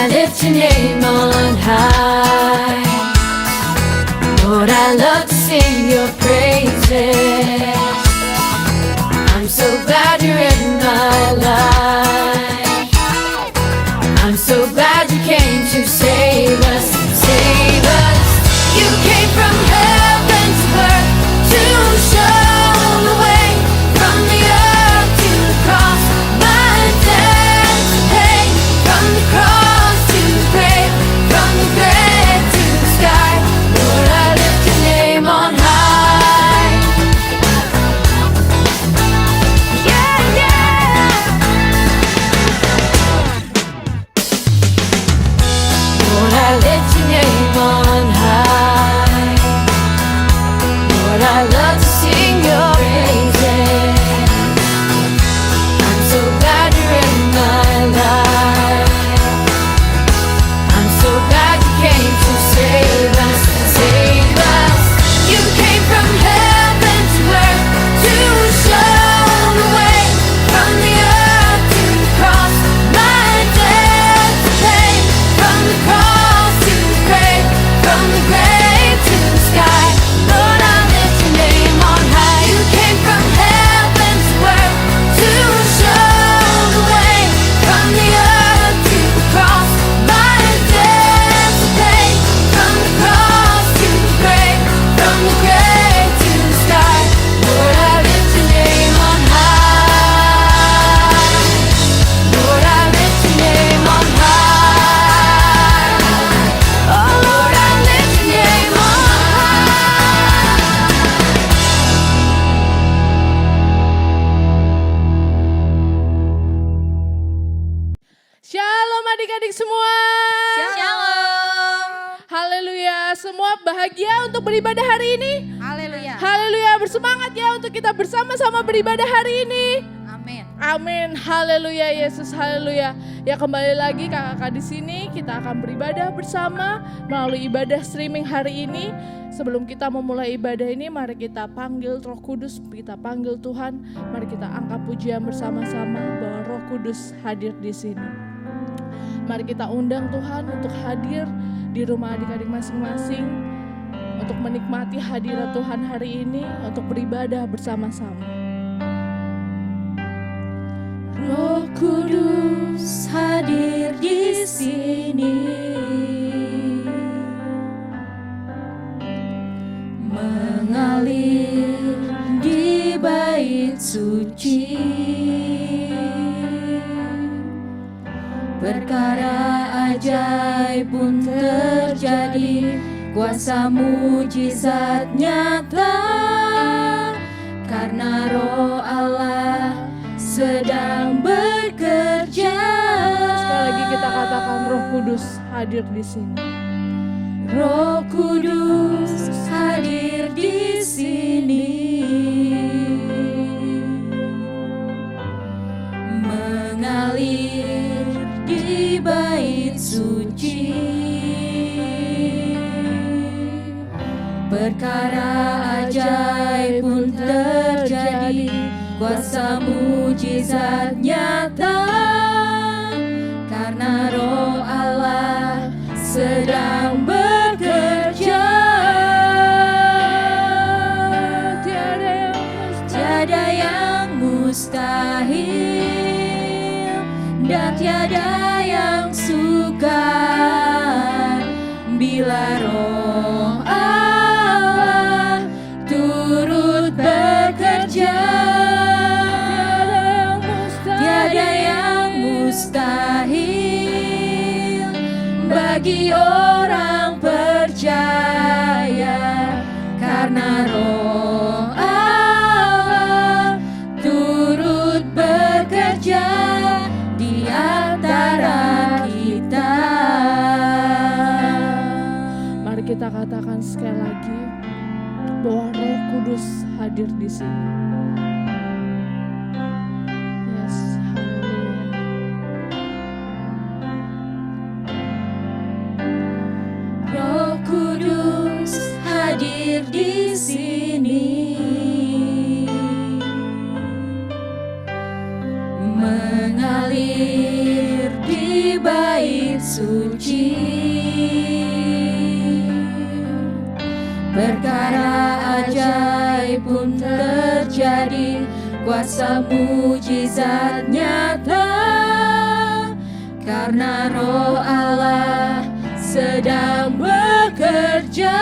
I lift your name on high. Lord, I love to sing your praises. I'm so glad you're in my life. I'm so glad you came to save us, save us. You came from heaven to earth to show the way, from the earth to the cross, my debt to pay, from the cross to the grave, from the grave to the sky. Lord, I lift your name on high. Yeah, yeah. Lord, I lift your name on high. Lord, I love to sing your praises. I'm so glad you're in my life. I'm so glad you came to save us, save us. You came from heaven to earth to show the way, from the earth to the cross, my debt to pay, from the cross to the grave, from the grave to the sky. Lord, I lift your name on high. You came from heaven to earth to show the way, from the earth to the cross, my debt to pay, from the cross to the grave, from the grave to the sky. Lord, I lift your name on high. Lord, I lift your name on high. Oh Lord, I lift your name on Shalom adik-adik semua. Shalom. Haleluya. Semua bahagia untuk beribadah hari ini. Haleluya. Haleluya. Bersemangat ya untuk kita bersama-sama beribadah hari ini. Amin. Amin. Haleluya Yesus. Haleluya. Ya kembali lagi kakak-kakak di sini kita akan beribadah bersama melalui ibadah streaming hari ini. Sebelum kita memulai ibadah ini, mari kita panggil Roh Kudus, kita panggil Tuhan. Mari kita angkat pujian bersama-sama bahwa Roh Kudus hadir di sini. Mari kita undang Tuhan untuk hadir di rumah adik-adik masing-masing, untuk menikmati hadirat Tuhan hari ini, untuk beribadah bersama-sama. Roh Kudus hadir di sini, mengalir di bait suci. Perkara ajaib pun terjadi, kuasa mujizat nyata, karena Roh Allah sedang bekerja. Sekali lagi kita katakan Roh Kudus hadir di sini. Roh Kudus hadir di sini, mengalir di bait suci. Perkara ajaib pun terjadi, kuasa mujizat nyata, karena Roh Allah sedang bekerja. Tiada yang mustahil dan tiada yang sukar bila Roh Allah turut bekerja. Tiada yang mustahil bagi orang percaya, karena Roh Allah turut bekerja di antara kita. Mari kita katakan sekali lagi bahwa Roh Kudus hadir di sini. Yes, haleluya. Roh Kudus hadir di sini, mengalir di bait bait suci. Perkara ajaib pun terjadi, kuasa mujizat nyata, karena Roh Allah sedang bekerja.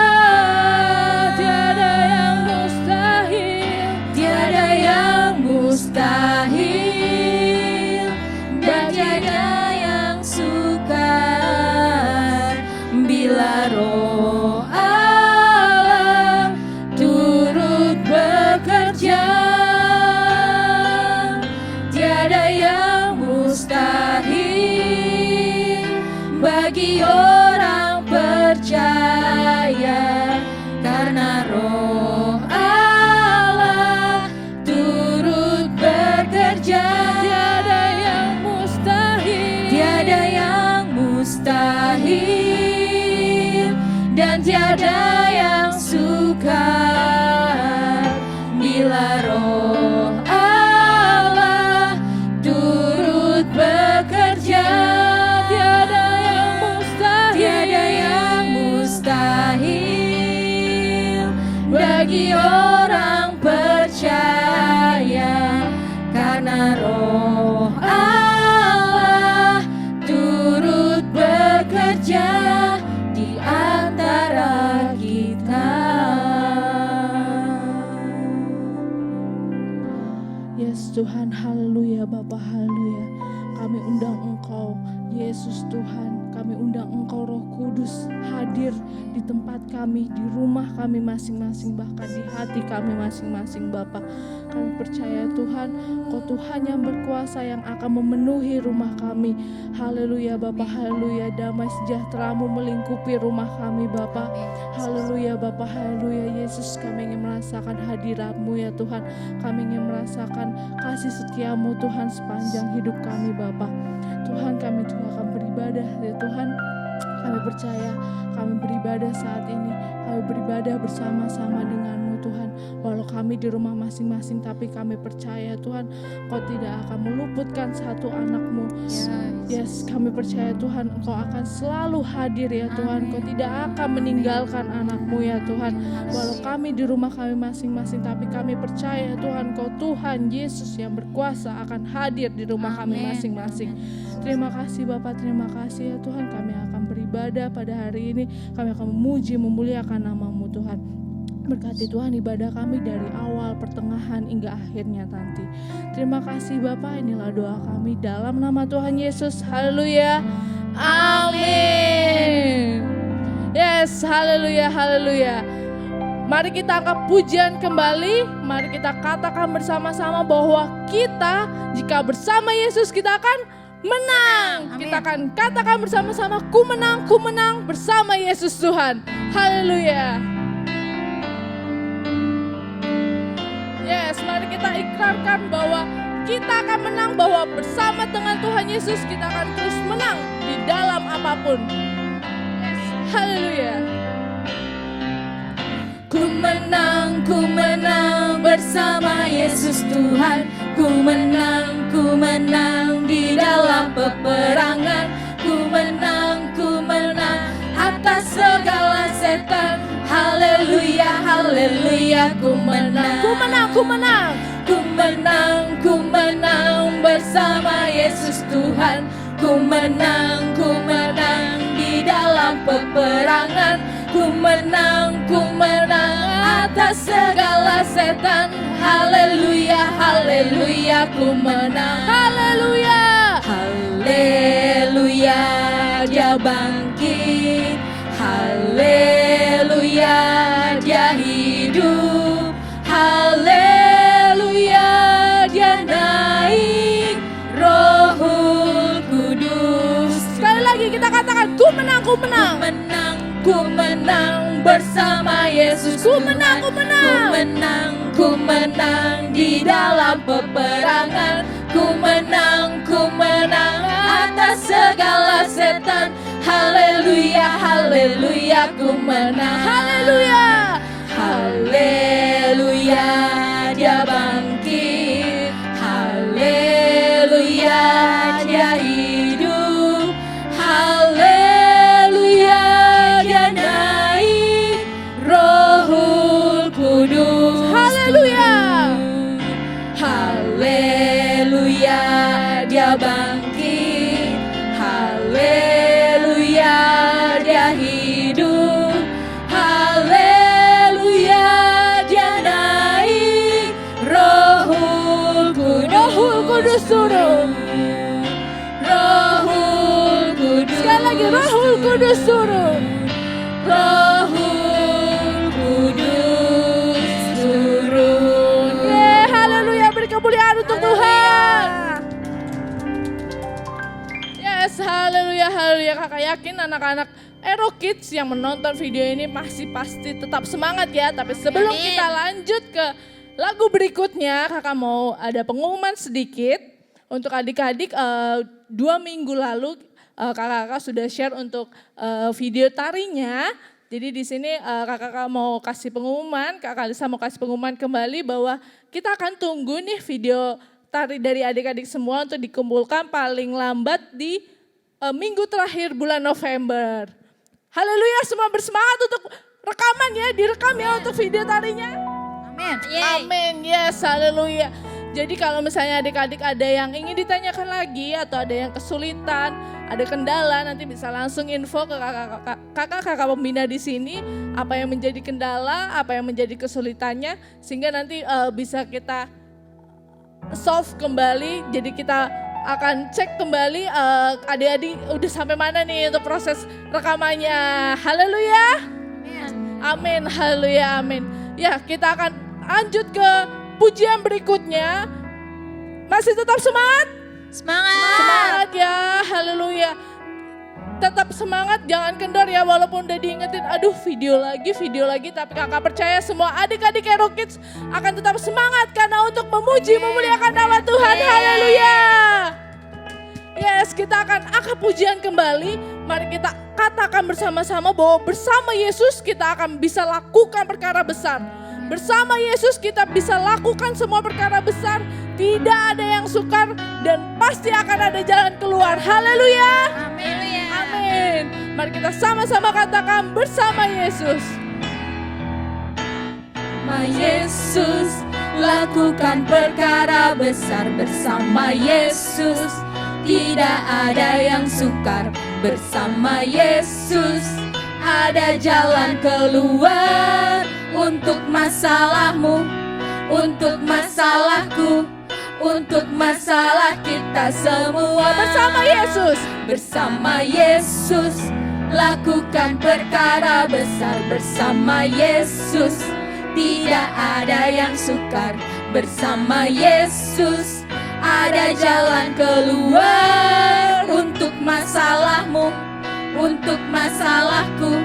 Tiada yang mustahil, tiada yang mustahil, dan tiada yang sukar bila Roh Allah turut bekerja. Tiada yang mustahil bagi orang percaya, karena Roh Allah turut bekerja. Tiada yang mustahil, tiada yang mustahil, dan tiada yang sukar bila Roh Allah turut bekerja. Tiada yang mustahil, tiada yang mustahil bagi orang percaya, karena Roh Allah turut bekerja di antara kita. Yes Tuhan, haleluya Bapa, haleluya. Kami undang Engkau, Yesus Tuhan. Kami undang Engkau Roh Kudus hadir di tempat kami, di rumah kami masing-masing, bahkan di hati kami masing-masing Bapa. Kami percaya Tuhan, Engkau Tuhan yang berkuasa yang akan memenuhi rumah kami. Haleluya Bapa, haleluya. Damai sejahtera-Mu melingkupi rumah kami Bapa. Haleluya Bapa, haleluya. Yesus, kami ingin merasakan hadirat-Mu ya Tuhan. Kami ingin merasakan kasih setia-Mu Tuhan sepanjang hidup kami Bapa. Tuhan, kami juga akan beribadah ya Tuhan. Kami percaya kami beribadah saat ini, kami beribadah bersama-sama dengan-Mu Tuhan. Walau kami di rumah masing-masing, tapi kami percaya Tuhan, Kau tidak akan meluputkan satu anak-Mu. Yes, kami percaya Tuhan, Engkau akan selalu hadir ya Tuhan. Kau tidak akan meninggalkan anak-Mu ya Tuhan. Walau kami di rumah kami masing-masing, tapi kami percaya Tuhan, Kau Tuhan Yesus yang berkuasa akan hadir di rumah kami masing-masing. Terima kasih Bapak, terima kasih ya Tuhan. Kami akan beribadah pada hari ini. Kami akan memuji, memuliakan nama-Mu Tuhan. Berkati Tuhan ibadah kami dari awal, pertengahan, hingga akhirnya nanti. Terima kasih Bapak, inilah doa kami dalam nama Tuhan Yesus. Haleluya, amin. Yes, haleluya, haleluya. Mari kita angkat pujian kembali. Mari kita katakan bersama-sama bahwa kita, jika bersama Yesus, kita akan menang. Amin. Kita akan katakan bersama-sama, ku menang bersama Yesus Tuhan. Haleluya. Yes, mari kita ikrarkan bahwa kita akan menang, bahwa bersama dengan Tuhan Yesus kita akan terus menang di dalam apapun. Yes, haleluya. Ku menang bersama Yesus Tuhan. Ku menang di dalam peperangan. Ku menang atas segala setan. Haleluya, haleluya. Ku menang bersama Yesus Tuhan. Ku menang di dalam peperangan. Ku menang atas segala setan. Haleluya, haleluya. Ku menang. Haleluya, haleluya. Dia bangkit. Haleluya, dia hidup. Haleluya, dia naik. Rohul Kudus. Sekali lagi kita katakan, ku menang. Ku menang bersama Yesus. Ku menang di dalam peperangan. Ku menang atas segala setan. Haleluya, haleluya. Ku menang. Haleluya, haleluya. Dia bangkit. Haleluya, dia hidup. Rohul Kudus turun. Rohul Kudus turun. Haleluya, beri kemuliaan untuk Tuhan. Yes, haleluya, haleluya. Kakak yakin anak-anak Ero Kids yang menonton video ini masih pasti tetap semangat ya. Tapi sebelum Amin. kita lanjut ke lagu berikutnya, kakak mau ada pengumuman sedikit. Untuk adik-adik 2 minggu lalu kakak-kakak sudah share untuk video tarinya. Jadi di sini kakak-kakak mau kasih pengumuman, Kak Kalisa mau kasih pengumuman kembali bahwa kita akan tunggu nih video tari dari adik-adik semua untuk dikumpulkan paling lambat di minggu terakhir bulan November. Haleluya, semua bersemangat untuk rekaman ya, direkam ya untuk video tarinya. Amin. Amin, yes, haleluya. Jadi kalau misalnya adik-adik ada yang ingin ditanyakan lagi atau ada yang kesulitan, ada kendala, nanti bisa langsung info ke kakak-kakak pembina di sini apa yang menjadi kendala, apa yang menjadi kesulitannya, sehingga nanti bisa kita solve kembali. Jadi kita akan cek kembali adik-adik udah sampai mana nih untuk proses rekamannya. Haleluya. Amin, haleluya, amin. Ya, kita akan lanjut ke pujian berikutnya. Masih tetap semangat? Semangat. Semangat ya, haleluya. Tetap semangat, jangan kendor ya walaupun udah diingetin, aduh video lagi. Tapi kakak percaya semua adik-adik Ero Kids akan tetap semangat karena untuk memuji, memuliakan nama Tuhan, haleluya. Yes, kita akan angkat pujian kembali. Mari kita katakan bersama-sama bahwa bersama Yesus kita akan bisa lakukan perkara besar. Bersama Yesus kita bisa lakukan semua perkara besar. Tidak ada yang sukar dan pasti akan ada jalan keluar. Haleluya. Amin. Amin. Mari kita sama-sama katakan bersama Yesus. Bersama Yesus lakukan perkara besar. Bersama Yesus tidak ada yang sukar. Bersama Yesus ada jalan keluar. Untuk masalahmu, untuk masalahku, untuk masalah kita semua. Bersama Yesus. Bersama Yesus lakukan perkara besar. Bersama Yesus tidak ada yang sukar. Bersama Yesus ada jalan keluar. Untuk masalahmu, untuk masalahku,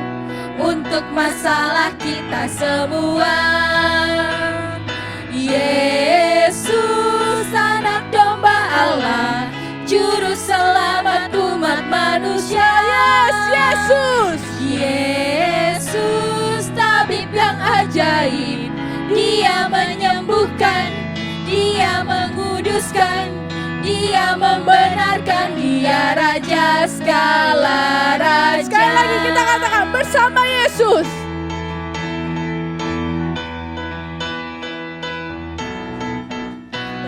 untuk masalah kita semua. Yesus anak domba Allah, juru selamat umat manusia. Yes, Yesus. Yesus tabib yang ajaib. Dia menyembuhkan, Dia menguduskan, Dia membenarkan. Dia Raja segala raja. Sekali lagi kita katakan bersama Yesus.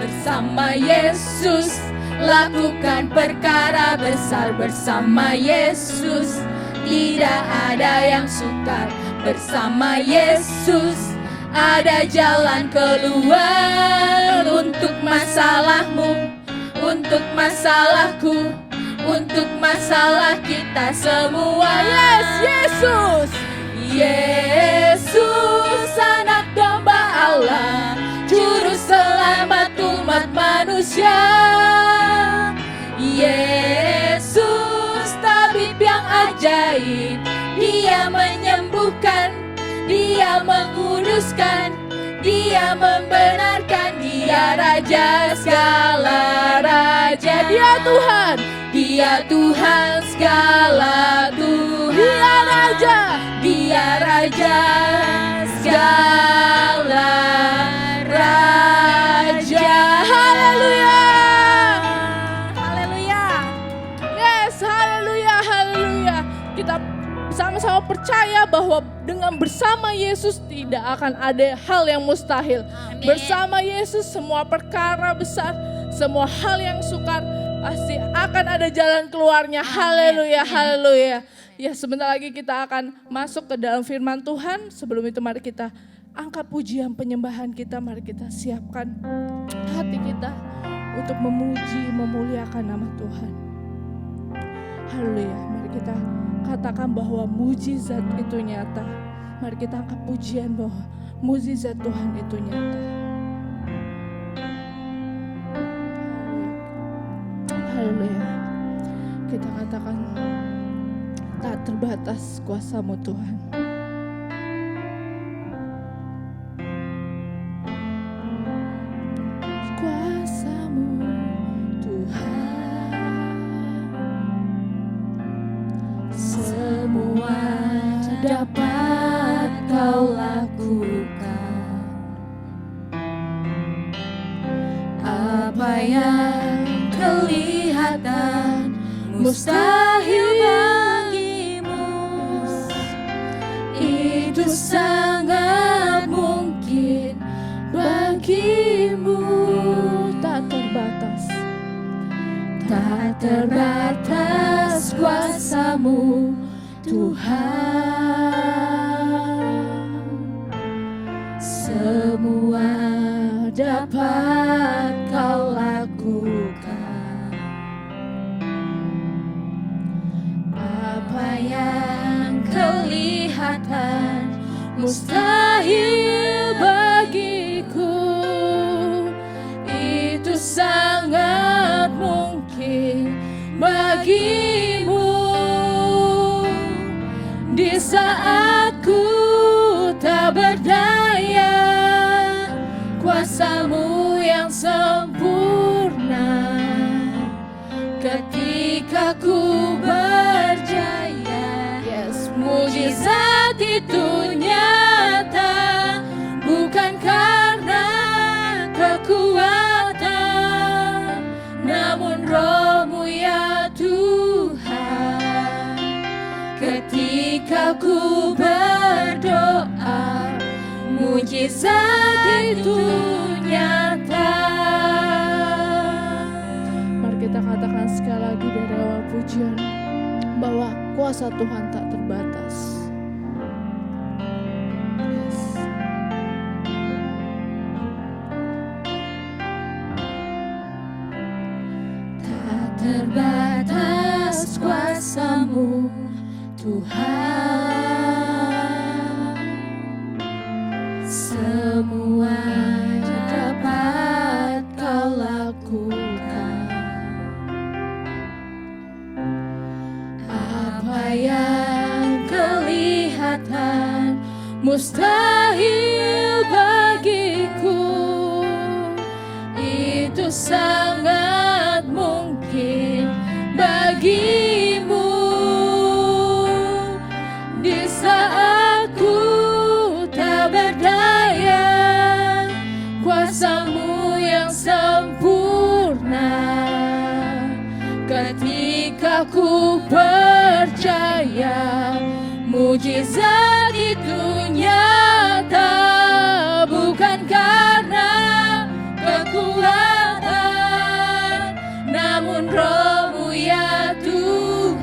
Bersama Yesus lakukan perkara besar. Bersama Yesus tidak ada yang sukar. Bersama Yesus ada jalan keluar. Untuk masalahmu, untuk masalahku, untuk masalah kita semua. Yes, Yesus. Yesus anak domba Allah, juru selamat umat manusia. Yesus tabib yang ajaib. Dia menyembuhkan, Dia menguduskan, Dia membenarkan. Dia Raja segala raja. Dia Tuhan. Dia Tuhan segala Tuhan. Dia Raja. Dia Raja segala raja. Haleluya. Haleluya. Yes, haleluya, haleluya. Kita sama-sama percaya bahwa dengan bersama Yesus tidak akan ada hal yang mustahil. Amin. Bersama Yesus semua perkara besar, semua hal yang sukar pasti akan ada jalan keluarnya. Haleluya, haleluya. Ya, sebentar lagi kita akan masuk ke dalam firman Tuhan. Sebelum itu mari kita angkat pujian penyembahan kita. Mari kita siapkan hati kita untuk memuji, memuliakan nama Tuhan. Haleluya, mari kita katakan bahwa mujizat itu nyata. Mari kita angkat pujian bahwa mujizat Tuhan itu nyata. Haleluya. Kita katakan tak terbatas kuasa-Mu Tuhan. Kuasa-Mu Tuhan, semua dapat Kau lakukan. Apa yang kelihatan mustahil bagimu, itu sangat mungkin bagimu. tak terbatas. Tak terbatas kuasa-Mu Tuhan, semua dapat Kau lakukan. Apa yang kelihatan mustahil bagiku, itu sangat mungkin bagimu. Di saat ku tak berdaya, kuasa-Mu yang sempurna. Ketika ku berjaya, Yes, mujizat itu nyata, bukan karena kekuatan, namun Roh-Mu ya Tuhan. Ketika ku berdoa, mujizat itu nyata. mari kita katakan sekali lagi dari awal pujian bahwa kuasa Tuhan tak terbatas. Yes. Tak terbatas kuasa-Mu Tuhan, semua dapat Kau lakukan. Apa yang kelihatan mustahil bagiku, itu sangat mungkin bagimu. Di saat ku tak berdaya, kuasa-Mu yang sempurna. Ketika ku percaya, mujizat itu nyata, bukan karena kekuatan, namun Roh-Mu ya Tuhan.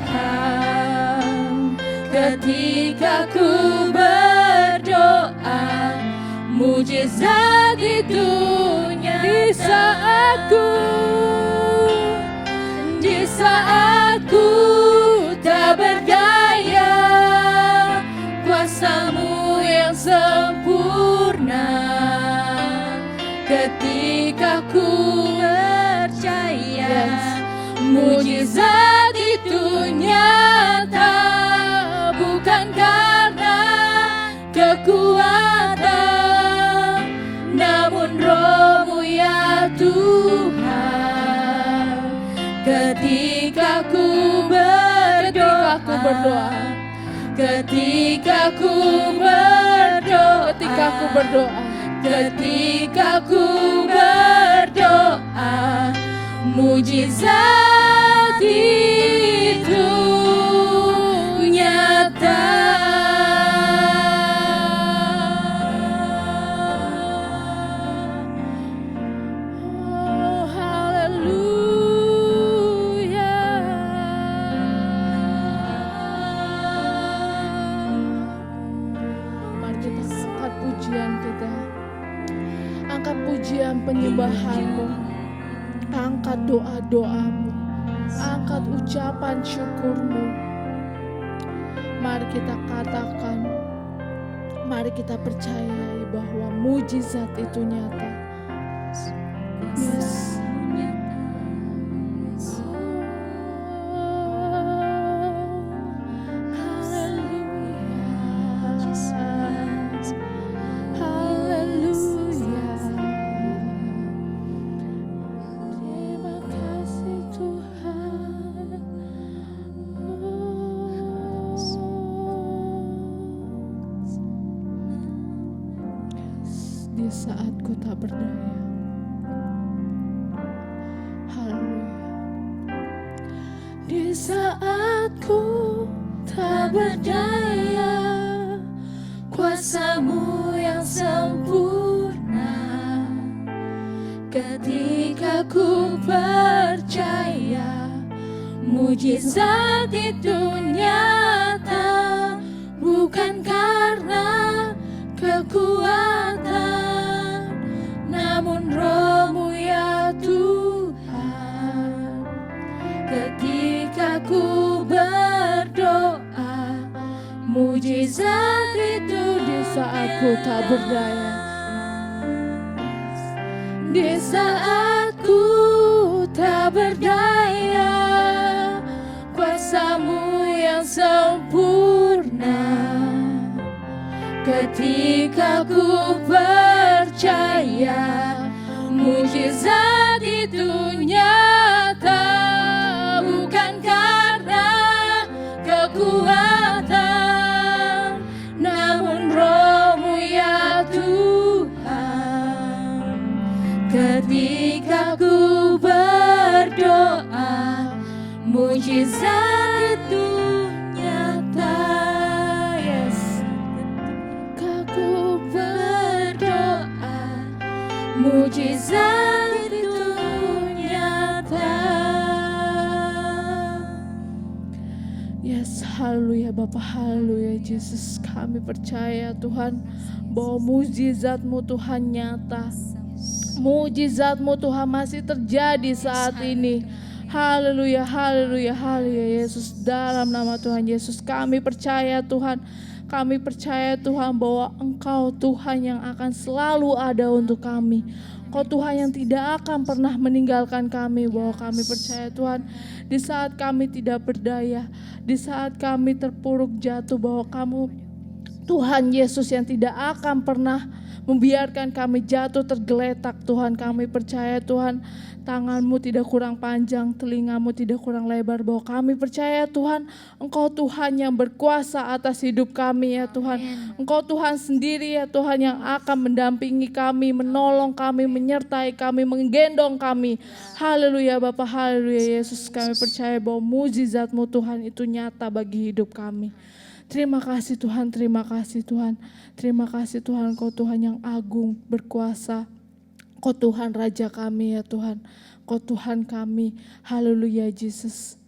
Ketika ku berdoa, mujizat itu nyata. Di saat ku tak berdaya, kuasa-Mu yang sempurna. Ketika ku percaya, mujizat itu nyata, bukan karena kekuatan, namun Roh-Mu ya Tuhan. Ketika ku berdoa, ketika ku berdoa, ketika ku berdoa, mujizat itu nyata. Oh, haleluya. Mari kita angkat pujian kita. Angkat pujian penyembahan-Mu. Angkat doa-doa-Mu. Angkat ucapan syukur-Mu. Mari kita katakan, mari kita percayai bahwa mujizat itu nyata. Yes. Di saat ku tak berdaya. Haleluya. Di saat ku tak berdaya, kuasa-Mu yang sempurna. Ketika ku percaya, mujizat itu nyata. Bukan karena kekuatan, namun Roh-Mu ya Tuhan. Ketika ku berdoa, mujizat itu di saat ku tak berdaya. di saat ku tak berdaya, kuasa-Mu yang sempurna. Ketika ku percaya, mujizat itu nyata. Bukan karena kekuatan, namun Roh-Mu ya Tuhan. Ketika ku berdoa, mujizat itu nyata. Yes. Ketika ku berdoa, mujizat itu nyata. Yes, haleluya Bapa, haleluya Yesus. Kami percaya Tuhan bahwa mujizat-Mu Tuhan nyata. Mujizat-Mu Tuhan masih terjadi saat ini. Haleluya, haleluya, haleluya Yesus. Dalam nama Tuhan Yesus kami percaya Tuhan. Kami percaya Tuhan bahwa Engkau Tuhan yang akan selalu ada untuk kami. Engkau Tuhan yang tidak akan pernah meninggalkan kami. Bahwa kami percaya Tuhan, di saat kami tidak berdaya, di saat kami terpuruk jatuh, bahwa Kamu Tuhan Yesus yang tidak akan pernah membiarkan kami jatuh tergeletak. Tuhan, kami percaya Tuhan, tangan-Mu tidak kurang panjang, telinga-Mu tidak kurang lebar. Bahwa kami percaya Tuhan, Engkau Tuhan yang berkuasa atas hidup kami ya Tuhan. Engkau Tuhan sendiri ya Tuhan yang akan mendampingi kami, menolong kami, menyertai kami, menggendong kami. Haleluya Bapa, haleluya Yesus. Kami percaya bahwa mujizat-Mu Tuhan itu nyata bagi hidup kami. Terima kasih Tuhan, terima kasih Tuhan. Terima kasih Tuhan, Kau Tuhan yang agung, berkuasa. Kau Tuhan Raja kami ya Tuhan. Kau Tuhan kami. Haleluya Yesus.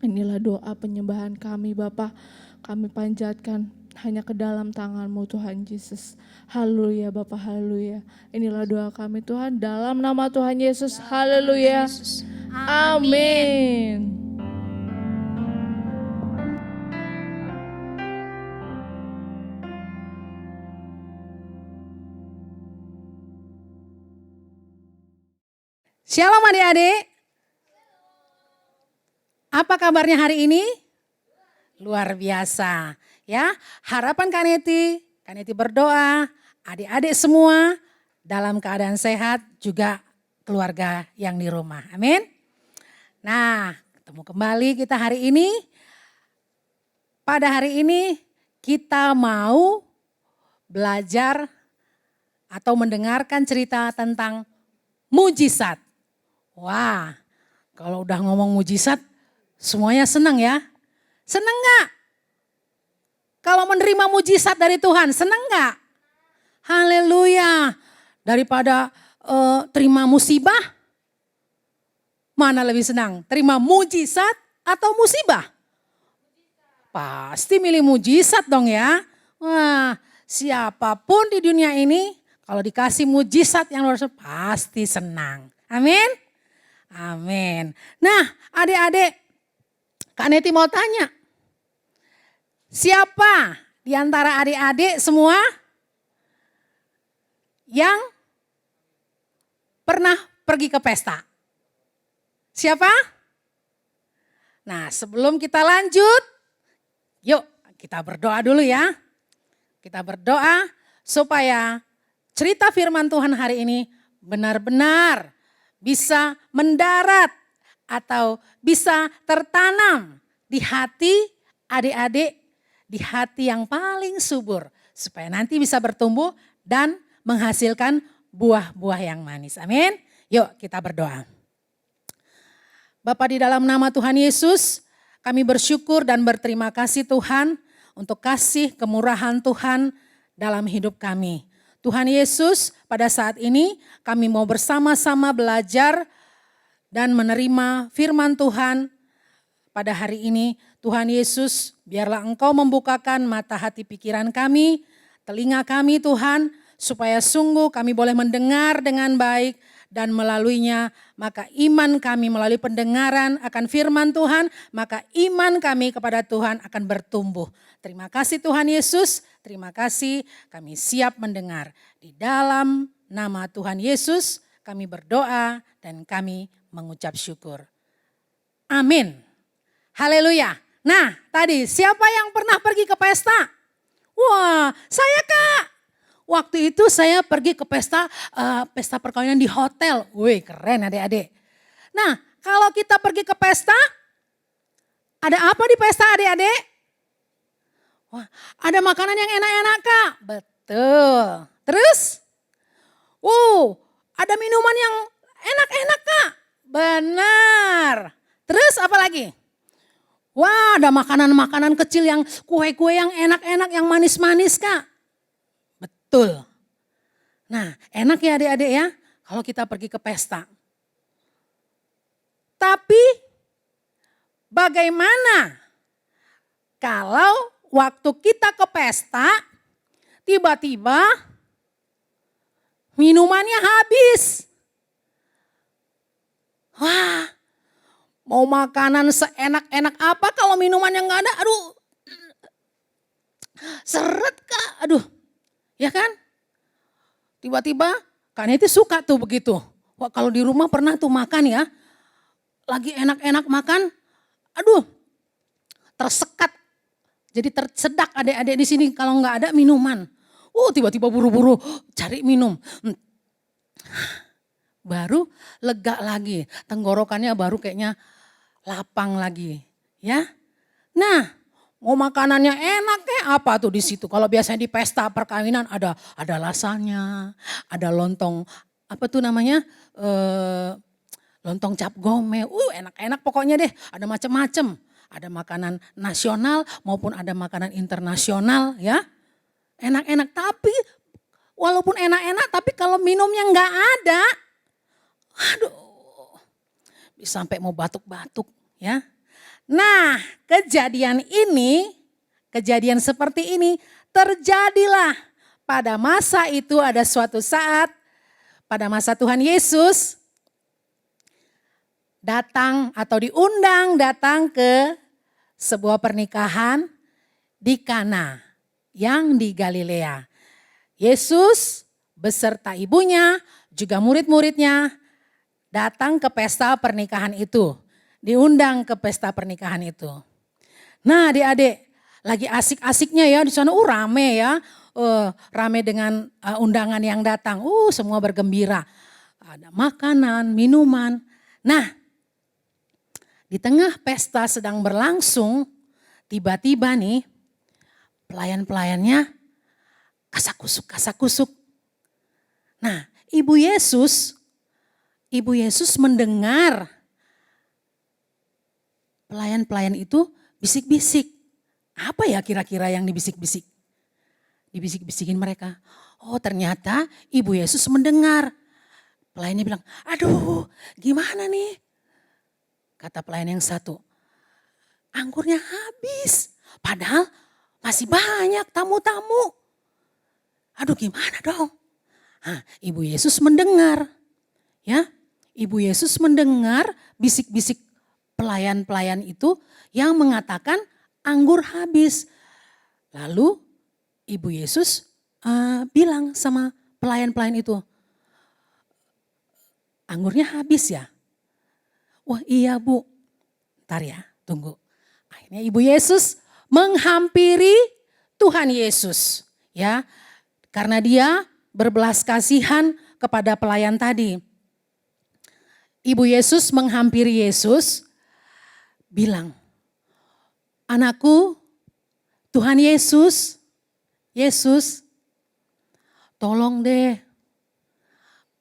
Inilah doa penyembahan kami Bapa. Kami panjatkan hanya ke dalam tangan-Mu Tuhan Yesus. Haleluya Bapa, haleluya. Inilah doa kami Tuhan dalam nama Tuhan Yesus. Haleluya. Amin. Shalom adik-adik. Apa kabarnya hari ini? Luar biasa. Ya, harapan Kaneti berdoa, adik-adik semua dalam keadaan sehat, juga keluarga yang di rumah. Amin. Nah, ketemu kembali kita hari ini. Pada hari ini kita mau belajar atau mendengarkan cerita tentang mujizat. Wah, kalau udah ngomong mujizat, semuanya senang ya. Senang gak? Kalau menerima mujizat dari Tuhan, senang gak? Haleluya. Daripada terima musibah, mana lebih senang? Terima mujizat atau musibah? Pasti milih mujizat dong ya. Wah, siapapun di dunia ini, kalau dikasih mujizat yang luar biasa, pasti senang. Amin. Amin. Nah, adik-adik, Kak Neti mau tanya. Siapa di antara adik-adik semua yang pernah pergi ke pesta? Siapa? Nah, sebelum kita lanjut, yuk kita berdoa dulu ya. Kita berdoa supaya cerita firman Tuhan hari ini benar-benar bisa mendarat atau bisa tertanam di hati adik-adik, di hati yang paling subur. Supaya nanti bisa bertumbuh dan menghasilkan buah-buah yang manis. Amin. Yuk kita berdoa. Bapa, di dalam nama Tuhan Yesus, kami bersyukur dan berterima kasih Tuhan untuk kasih kemurahan Tuhan dalam hidup kami. Tuhan Yesus, pada saat ini kami mau bersama-sama belajar dan menerima firman Tuhan pada hari ini. Tuhan Yesus, biarlah Engkau membukakan mata hati pikiran kami, telinga kami Tuhan, supaya sungguh kami boleh mendengar dengan baik dan melaluinya, maka iman kami melalui pendengaran akan firman Tuhan, maka iman kami kepada Tuhan akan bertumbuh. Terima kasih Tuhan Yesus, terima kasih kami siap mendengar. Di dalam nama Tuhan Yesus kami berdoa dan kami mengucap syukur. Amin. Haleluya. Nah tadi siapa yang pernah pergi ke pesta? Wah, saya Kak. Waktu itu saya pergi ke pesta perkawinan di hotel. Wih, keren adik-adik. Nah, kalau kita pergi ke pesta, ada apa di pesta adik-adik? Wah, ada makanan yang enak-enak Kak. Betul. Terus? Ada minuman yang enak-enak Kak. Benar. Terus apa lagi? Wah, ada makanan-makanan kecil yang kue-kue yang enak-enak, yang manis-manis Kak. Betul. Nah, enak ya adik-adik ya kalau kita pergi ke pesta. Tapi bagaimana kalau waktu kita ke pesta tiba-tiba minumannya habis? Wah, mau makanan seenak-enak apa kalau minumannya nggak ada? Aduh, seret Kak, aduh. Ya kan? Tiba-tiba Kak Neti suka tuh begitu. Wah, kalau di rumah pernah tuh makan ya. Lagi enak-enak makan. Aduh, tersekat. Jadi tersedak adik-adik di sini kalau nggak ada minuman. Tiba-tiba buru-buru cari minum. Baru lega lagi. Tenggorokannya baru kayaknya lapang lagi. Ya. Nah, mau makanannya enak kayak apa tuh di situ? Kalau biasanya di pesta perkawinan ada lasanya, ada lontong apa tuh namanya? Lontong cap gome. Enak-enak pokoknya deh. Ada macam-macam. Ada makanan nasional maupun ada makanan internasional ya. Enak-enak tapi walaupun enak-enak tapi kalau minumnya nggak ada, aduh, bisa sampai mau batuk-batuk ya. Nah, kejadian seperti ini terjadilah pada masa itu. Ada suatu saat pada masa Tuhan Yesus datang atau diundang datang ke sebuah pernikahan di Kana yang di Galilea. Yesus beserta ibunya juga murid-muridnya datang ke pesta pernikahan itu. Diundang ke pesta pernikahan itu. Nah adik-adik, lagi asik-asiknya ya di sana, rame ya. Rame dengan undangan yang datang, semua bergembira. Ada makanan, minuman. Nah, di tengah pesta sedang berlangsung, tiba-tiba nih pelayan-pelayannya kasak-kusuk. Nah, Ibu Yesus mendengar pelayan-pelayan itu bisik-bisik. Apa ya kira-kira yang dibisik-bisik? Dibisik-bisikin mereka. Oh, ternyata Ibu Yesus mendengar. Pelayannya bilang, aduh gimana nih? Kata pelayan yang satu, anggurnya habis. Padahal masih banyak tamu-tamu. Aduh gimana dong? Ibu Yesus mendengar. Ya, Ibu Yesus mendengar bisik-bisik pelayan-pelayan itu yang mengatakan anggur habis. Lalu Ibu Yesus bilang sama pelayan-pelayan itu, anggurnya habis ya? Wah iya Bu, ntar ya tunggu. Akhirnya Ibu Yesus menghampiri Tuhan Yesus, ya, karena dia berbelas kasihan kepada pelayan tadi. Ibu Yesus menghampiri Yesus, bilang, anakku, Tuhan Yesus, Yesus, tolong deh,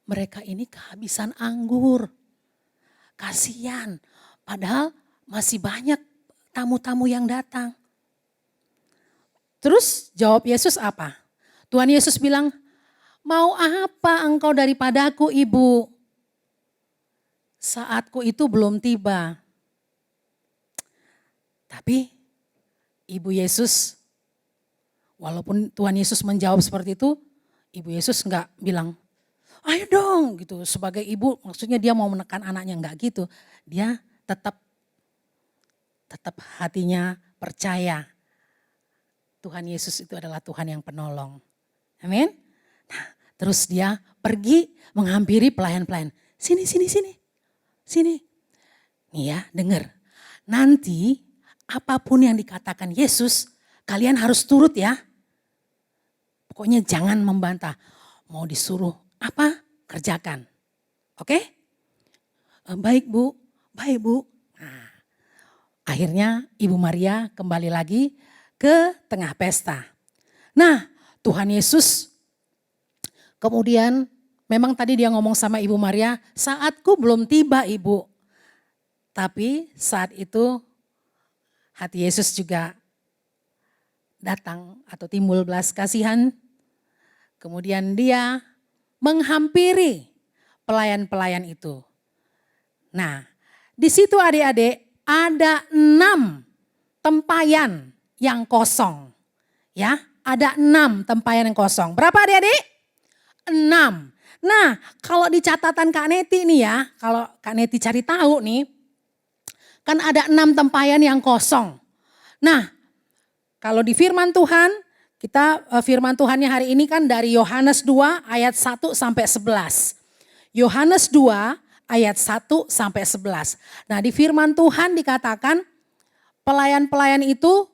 mereka ini kehabisan anggur. Kasihan, padahal masih banyak tamu-tamu yang datang. Terus jawab Yesus apa? Tuhan Yesus bilang, mau apa engkau daripadaku ibu? Saatku itu belum tiba. Tapi Ibu Yesus, walaupun Tuhan Yesus menjawab seperti itu, Ibu Yesus enggak bilang, ayo dong gitu. Sebagai ibu maksudnya dia mau menekan anaknya, enggak gitu. Dia tetap hatinya percaya Tuhan Yesus itu adalah Tuhan yang penolong. Amin. Nah, terus dia pergi menghampiri pelayan-pelayan. Sini. Nih ya, dengar. Nanti apapun yang dikatakan Yesus, kalian harus turut ya. Pokoknya jangan membantah. Mau disuruh apa? Kerjakan. Oke? Baik Bu. Nah, akhirnya Ibu Maria kembali lagi ke tengah pesta. Nah, Tuhan Yesus kemudian memang tadi dia ngomong sama Ibu Maria, saatku belum tiba Ibu. Tapi saat itu hati Yesus juga datang atau timbul belas kasihan. Kemudian dia menghampiri pelayan-pelayan itu. Nah, di situ adik-adik ada 6 tempayan yang kosong. Ya, ada 6 tempayan yang kosong. Berapa adik-adik? 6. Nah, kalau di catatan Kak Neti nih ya, kalau Kak Neti cari tahu nih, kan ada 6 tempayan yang kosong. Nah, kalau di firman Tuhan, kita firman Tuhannya hari ini kan dari Yohanes 2 ayat 1 sampai 11. Yohanes 2 ayat 1 sampai 11. Nah, di firman Tuhan dikatakan pelayan-pelayan itu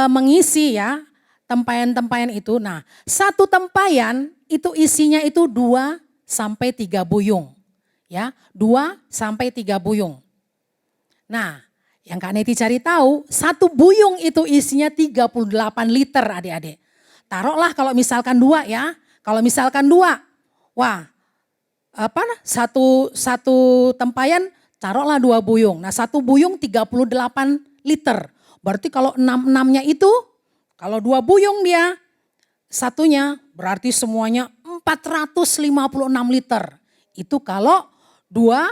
mengisi ya tempayan-tempayan itu. Nah, satu tempayan itu isinya itu 2 sampai 3 buyung. Ya, 2 sampai 3 buyung. Nah, yang Kak Neti cari tahu, satu buyung itu isinya 38 liter adik-adik. Taruhlah kalau misalkan 2 ya. Kalau misalkan 2, wah satu tempayan taruhlah 2 buyung. Nah, satu buyung 38 liter. Berarti kalau 6-6-nya itu, kalau 2 buyung dia, satunya berarti semuanya 456 liter. Itu kalau 2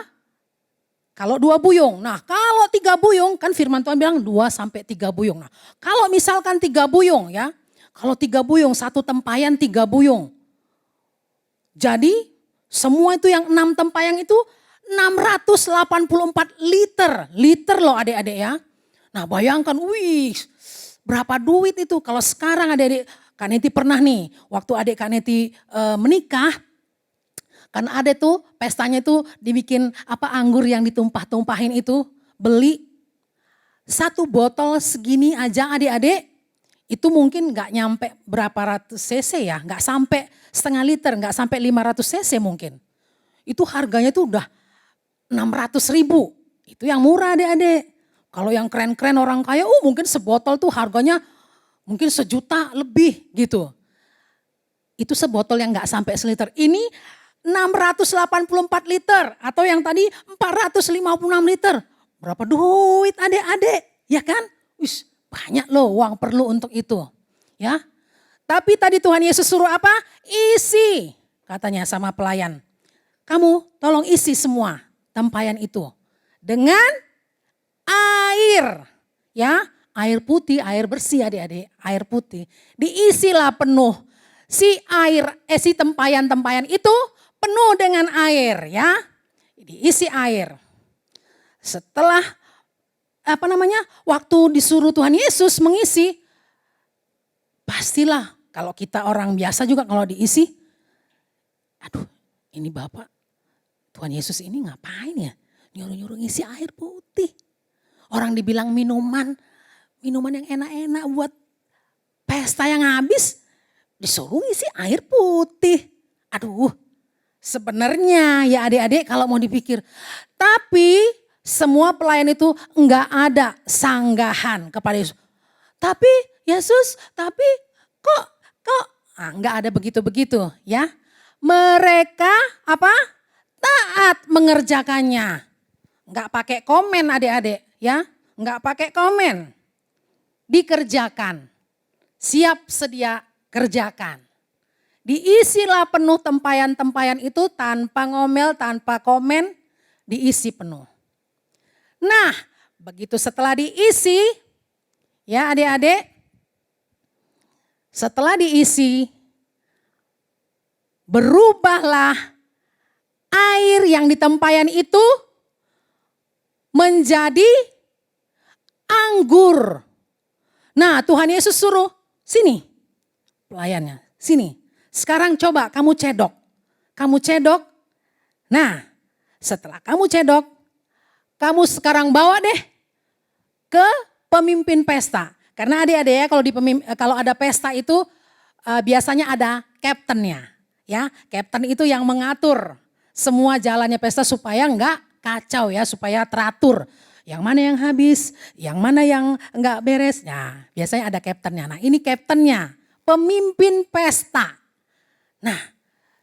buyung. Nah, kalau 3 buyung kan firman Tuhan bilang 2 sampai 3 buyung. Nah, kalau misalkan 3 buyung ya. Kalau 3 buyung, satu tempayan 3 buyung. Jadi semua itu yang 6 tempayan itu 684 liter. Liter loh adik-adik ya. Nah, bayangkan, wih berapa duit itu. Kalau sekarang adik-adik, Kak Neti pernah nih, waktu adik Kak Neti menikah, kan ada tuh pestanya tuh dibikin anggur yang ditumpah-tumpahin itu, beli 1 botol segini aja adik-adik, itu mungkin gak nyampe berapa ratus cc ya, gak sampai setengah liter, gak sampai 500 cc mungkin. Itu harganya tuh udah 600.000, itu yang murah adik-adik. Kalau yang keren-keren orang kaya, mungkin sebotol tuh harganya mungkin 1 juta lebih gitu. Itu sebotol yang gak sampai seliter. Ini 684 liter atau yang tadi 456 liter. Berapa duit adik-adik, ya kan? Wih, banyak loh uang perlu untuk itu. Ya. Tapi tadi Tuhan Yesus suruh apa? Isi, katanya sama pelayan. Kamu tolong isi semua tempayan itu dengan air. Ya, air putih, air bersih adik-adik, air putih. Diisilah penuh si tempayan-tempayan itu penuh dengan air ya. Diisi air. Setelah waktu disuruh Tuhan Yesus mengisi, pastilah kalau kita orang biasa juga kalau diisi, aduh ini Bapak, Tuhan Yesus ini ngapain ya? Nyuruh-nyuruh ngisi air putih. Orang dibilang minuman yang enak-enak buat pesta yang habis, disuruh ngisi air putih. Aduh, sebenarnya ya adik-adik kalau mau dipikir, tapi semua pelayan itu enggak ada sanggahan kepada Yesus. Tapi Yesus, kok enggak ada begitu-begitu ya. Mereka apa? Taat mengerjakannya. Enggak pakai komen adik-adik ya. Enggak pakai komen. Dikerjakan. Siap sedia kerjakan. Diisilah penuh tempayan-tempayan itu tanpa ngomel, tanpa komen, diisi penuh. Nah, begitu setelah diisi, ya adik-adik, setelah diisi, berubahlah air yang di tempayan itu menjadi anggur. Nah, Tuhan Yesus suruh, sini pelayannya, sini. Sekarang coba kamu cedok. Kamu cedok. Nah, setelah kamu cedok, kamu sekarang bawa deh ke pemimpin pesta. Karena adik-adik ya kalau ada pesta itu biasanya ada kaptennya. Ya, kapten itu yang mengatur semua jalannya pesta supaya enggak kacau ya, supaya teratur. Yang mana yang habis, yang mana yang enggak beres. Nah, biasanya ada kaptennya. Nah, ini kaptennya, pemimpin pesta. Nah,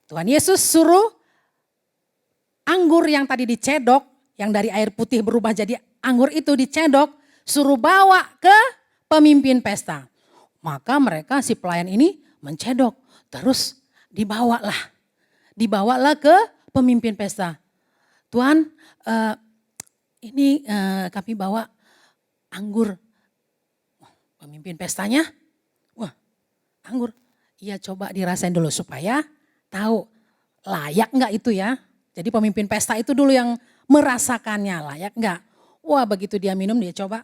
Tuhan Yesus suruh anggur yang tadi dicedok, yang dari air putih berubah jadi anggur itu dicedok, suruh bawa ke pemimpin pesta. Maka mereka si pelayan ini mencedok, terus dibawalah ke pemimpin pesta. Tuhan, ini kami bawa anggur. Pemimpin pestanya, wah anggur. Iya coba dirasain dulu supaya tahu layak enggak itu ya. Jadi pemimpin pesta itu dulu yang merasakannya layak enggak. Wah begitu dia minum dia coba,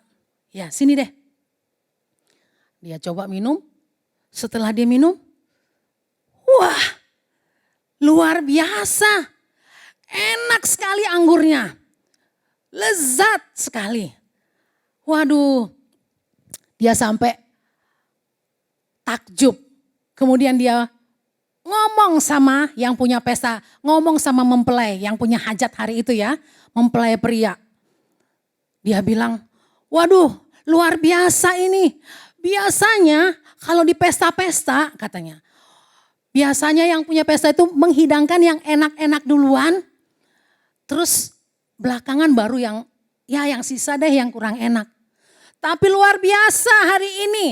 ya sini deh. Dia coba minum, setelah dia minum, wah luar biasa. Enak sekali anggurnya, lezat sekali. Waduh, dia sampai takjub. Kemudian dia ngomong sama yang punya pesta, ngomong sama mempelai yang punya hajat hari itu ya, mempelai pria. Dia bilang, waduh luar biasa ini. Biasanya kalau di pesta-pesta katanya, biasanya yang punya pesta itu menghidangkan yang enak-enak duluan, terus belakangan baru yang sisa deh yang kurang enak. Tapi luar biasa hari ini.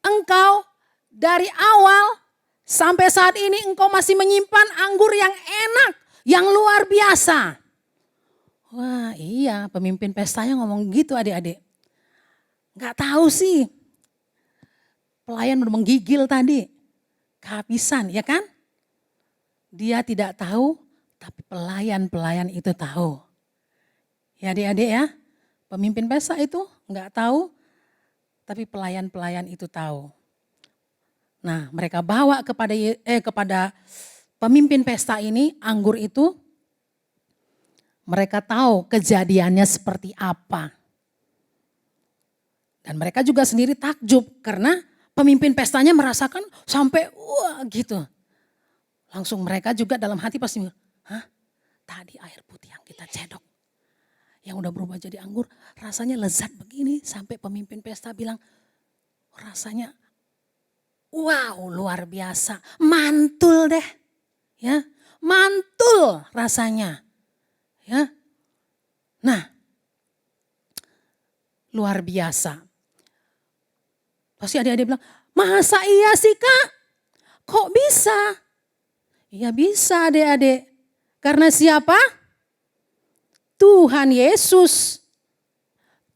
Engkau dari awal sampai saat ini engkau masih menyimpan anggur yang enak, yang luar biasa. Wah iya pemimpin pestanya ngomong gitu adik-adik. Gak tahu sih, pelayan udah menggigil tadi, kehabisan ya kan. Dia tidak tahu, tapi pelayan itu tahu. Ya adik-adik ya, pemimpin pesta itu gak tahu, tapi pelayan itu tahu. Nah mereka bawa kepada pemimpin pesta ini anggur itu. Mereka tahu kejadiannya seperti apa. Dan mereka juga sendiri takjub karena pemimpin pestanya merasakan sampai wah gitu. Langsung mereka juga dalam hati pasti, hah tadi air putih yang kita cedok. Yang udah berubah jadi anggur rasanya lezat begini. Sampai pemimpin pesta bilang rasanya wow luar biasa. Mantul deh. Ya, mantul rasanya. Ya. Nah, luar biasa. Pasti adik-adik bilang, masa iya sih Kak? Kok bisa? Ya bisa adik-adik. Karena siapa? Tuhan Yesus.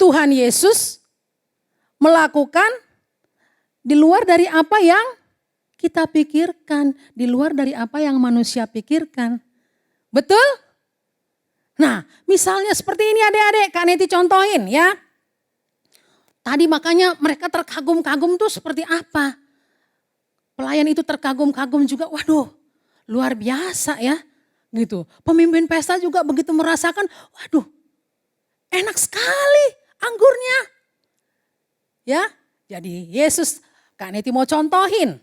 Tuhan Yesus melakukan di luar dari apa yang kita pikirkan. Di luar dari apa yang manusia pikirkan. Betul? Nah misalnya seperti ini adik-adik, Kak Neti contohin ya. Tadi makanya mereka terkagum-kagum tuh seperti apa. Pelayan itu terkagum-kagum juga, waduh luar biasa ya. Gitu. Pemimpin pesta juga begitu merasakan, waduh enak sekali anggurnya. Ya, jadi Yesus, Kak Neti mau contohin.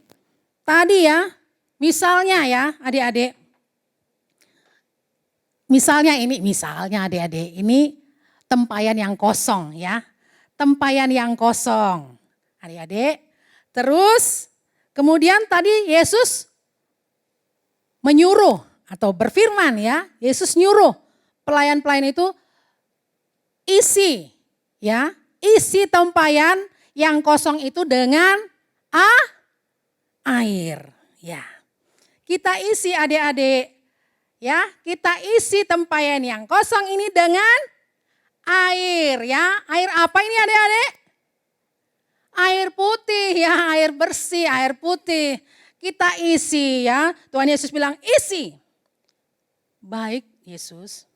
Tadi ya, misalnya ya adik-adik. Misalnya adik-adik, ini tempayan yang kosong ya. Tempayan yang kosong. Adik-adik, terus kemudian tadi Yesus menyuruh atau berfirman ya. Yesus nyuruh pelayan-pelayan itu isi ya. Isi tempayan yang kosong itu dengan air. Ya, kita isi adik-adik, ya kita isi tempayan yang kosong ini dengan air ya. Air apa ini adik-adik? Air putih ya, air bersih, air putih. Kita isi ya. Tuhan Yesus bilang isi. Baik Yesus.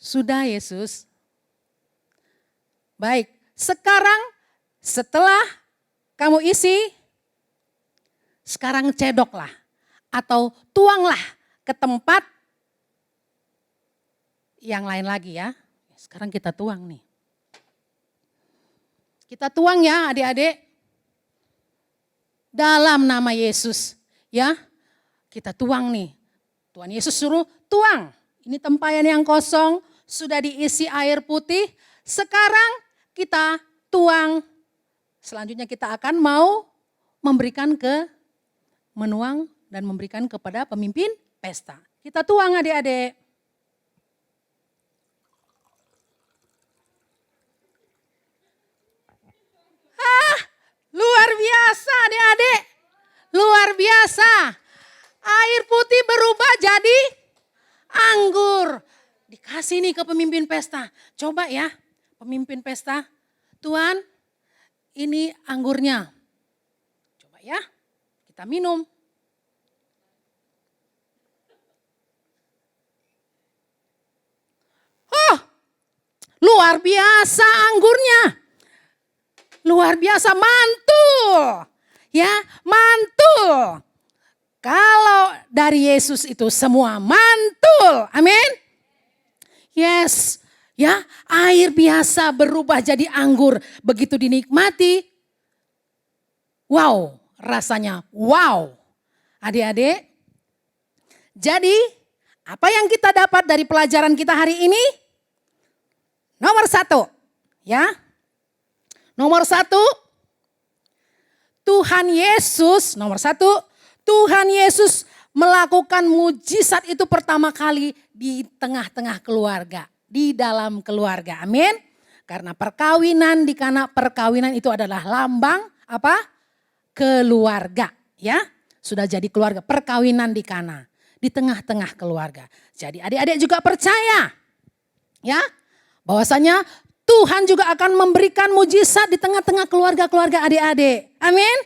Sudah Yesus. Baik, sekarang setelah kamu isi, sekarang cedoklah atau tuanglah ke tempat yang lain lagi ya. Sekarang kita tuang nih. Kita tuang ya adik-adik. Dalam nama Yesus ya. Kita tuang nih. Tuhan Yesus suruh tuang. Ini tempayan yang kosong. Sudah diisi air putih, sekarang kita tuang. Selanjutnya kita akan mau memberikan menuang dan memberikan kepada pemimpin pesta. Kita tuang adik-adik. Luar biasa adik-adik. Luar biasa. Air putih berubah jadi anggur. Dikasih nih ke pemimpin pesta. Coba ya pemimpin pesta. Tuan ini anggurnya. Coba ya kita minum. Oh luar biasa anggurnya. Luar biasa mantul. Ya mantul. Kalau dari Yesus itu semua mantul. Amin. Yes, ya air biasa berubah jadi anggur. Begitu dinikmati, wow rasanya wow. Adik-adik, jadi apa yang kita dapat dari pelajaran kita hari ini? Nomor 1, ya. Nomor 1, Tuhan Yesus, nomor 1, Tuhan Yesus melakukan mujizat itu pertama kali di tengah-tengah keluarga, di dalam keluarga. Amin. Karena perkawinan di Kana, perkawinan itu adalah lambang apa? Keluarga, ya. Sudah jadi keluarga, perkawinan di Kana, di tengah-tengah keluarga. Jadi adik-adik juga percaya, ya, bahwasanya Tuhan juga akan memberikan mujizat di tengah-tengah keluarga-keluarga adik-adik. Amin.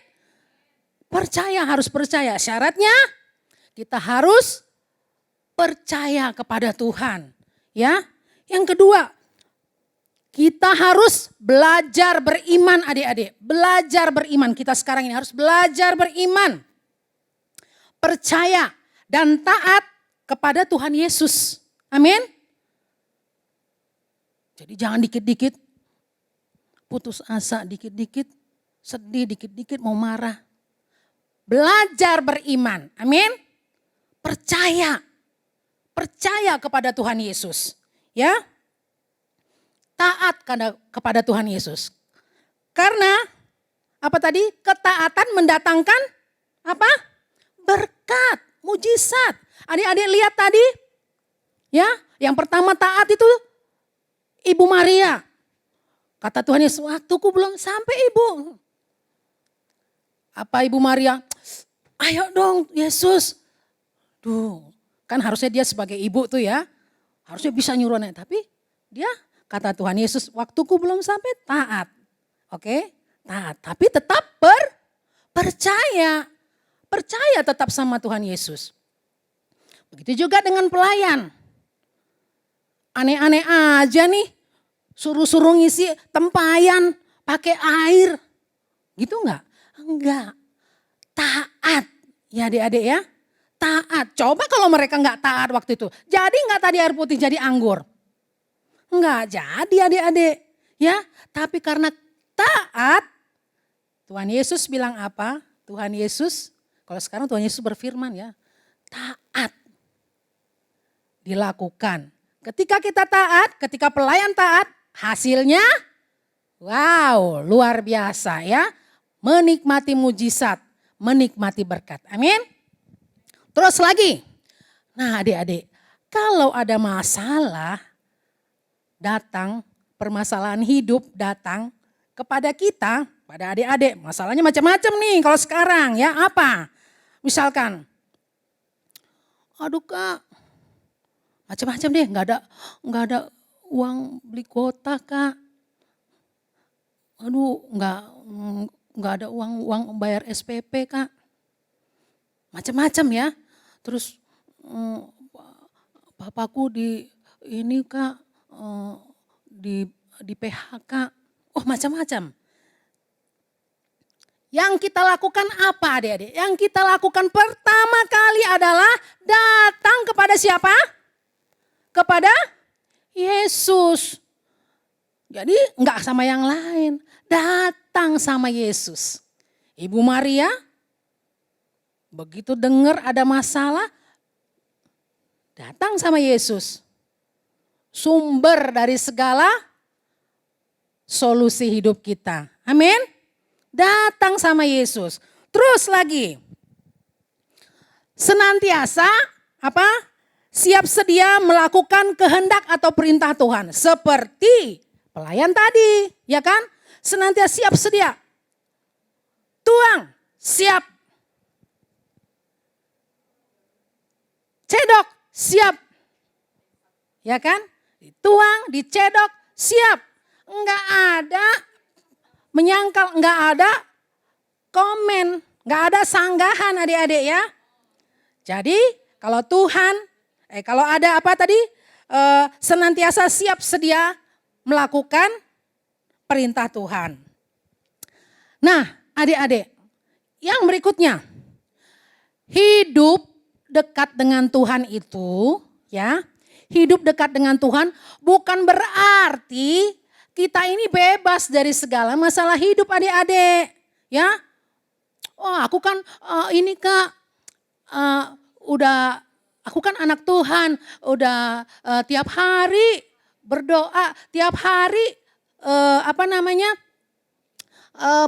Percaya, harus percaya. Syaratnya kita harus percaya kepada Tuhan. Ya. Yang kedua, kita harus belajar beriman adik-adik. Belajar beriman. Kita sekarang ini harus belajar beriman. Percaya dan taat kepada Tuhan Yesus. Amin. Jadi jangan dikit-dikit putus asa, dikit-dikit sedih, dikit-dikit mau marah. Belajar beriman. Amin. Percaya. Percaya kepada Tuhan Yesus. Ya. Taat kepada Tuhan Yesus. Karena apa tadi? Ketaatan mendatangkan apa? Berkat, mujizat. Adik-adik lihat tadi. Ya, yang pertama taat itu Ibu Maria. Kata Tuhan Yesus, waktuku belum sampai Ibu. Apa Ibu Maria? Ayo dong Yesus. Duh, kan harusnya dia sebagai ibu tuh ya. Harusnya bisa nyuruh anak. Tapi dia kata Tuhan Yesus, waktuku belum sampai, taat. Oke, taat. Tapi tetap percaya. percaya tetap sama Tuhan Yesus. Begitu juga dengan pelayan. Aneh-aneh aja nih, suruh-suruh ngisi tempayan pakai air. Gitu enggak? Enggak. Taat ya adik-adik ya. Taat. Coba kalau mereka enggak taat waktu itu. Jadi enggak tadi air putih jadi anggur? Enggak jadi adik-adik. Ya, tapi karena taat, Tuhan Yesus bilang apa? Tuhan Yesus, kalau sekarang Tuhan Yesus berfirman ya, taat dilakukan. Ketika kita taat, ketika pelayan taat, hasilnya wow, luar biasa ya. Menikmati mujizat, menikmati berkat. Amin. Terus lagi. Nah adik-adik, kalau ada masalah datang, permasalahan hidup datang kepada kita, pada adik-adik, masalahnya macam-macam nih kalau sekarang ya, apa? Misalkan, aduh Kak, macam-macam deh, nggak ada uang beli kuota Kak. Aduh, nggak ada uang bayar SPP Kak. Macam-macam ya. Terus papaku di ini Kak di PHK. Oh, macam-macam. Yang kita lakukan apa adik-adik? Yang kita lakukan pertama kali adalah datang kepada siapa? Kepada Yesus. Jadi enggak sama yang lain. Datang sama Yesus. Ibu Maria begitu dengar ada masalah, datang sama Yesus. Sumber dari segala solusi hidup kita. Amin. Datang sama Yesus. Terus lagi. Senantiasa apa? Siap sedia melakukan kehendak atau perintah Tuhan. Seperti pelayan tadi, ya kan? Senantiasa siap sedia. Tuang, siap. Cedok, siap. Ya kan? Dituang, dicedok, siap. Enggak ada menyangkal, enggak ada komen, enggak ada sanggahan adik-adik ya. Jadi kalau Tuhan, kalau ada apa tadi? Senantiasa siap sedia melakukan perintah Tuhan. Nah adik-adik, yang berikutnya. Hidup dekat dengan Tuhan itu ya. Hidup dekat dengan Tuhan bukan berarti kita ini bebas dari segala masalah hidup adik-adik. Ya, oh aku kan ini Kak, aku kan anak Tuhan, udah tiap hari berdoa, tiap hari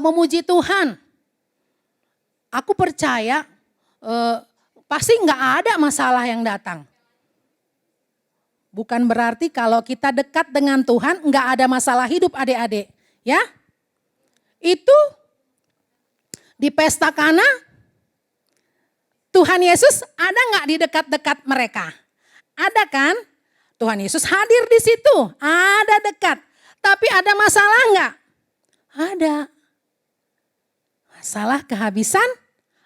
memuji Tuhan. Aku percaya pasti nggak ada masalah yang datang. Bukan berarti kalau kita dekat dengan Tuhan nggak ada masalah hidup adik-adik. Ya, itu di pesta Kana Tuhan Yesus ada nggak di dekat-dekat mereka? Ada kan? Tuhan Yesus hadir di situ, ada dekat. Tapi ada masalah nggak? Ada. Masalah kehabisan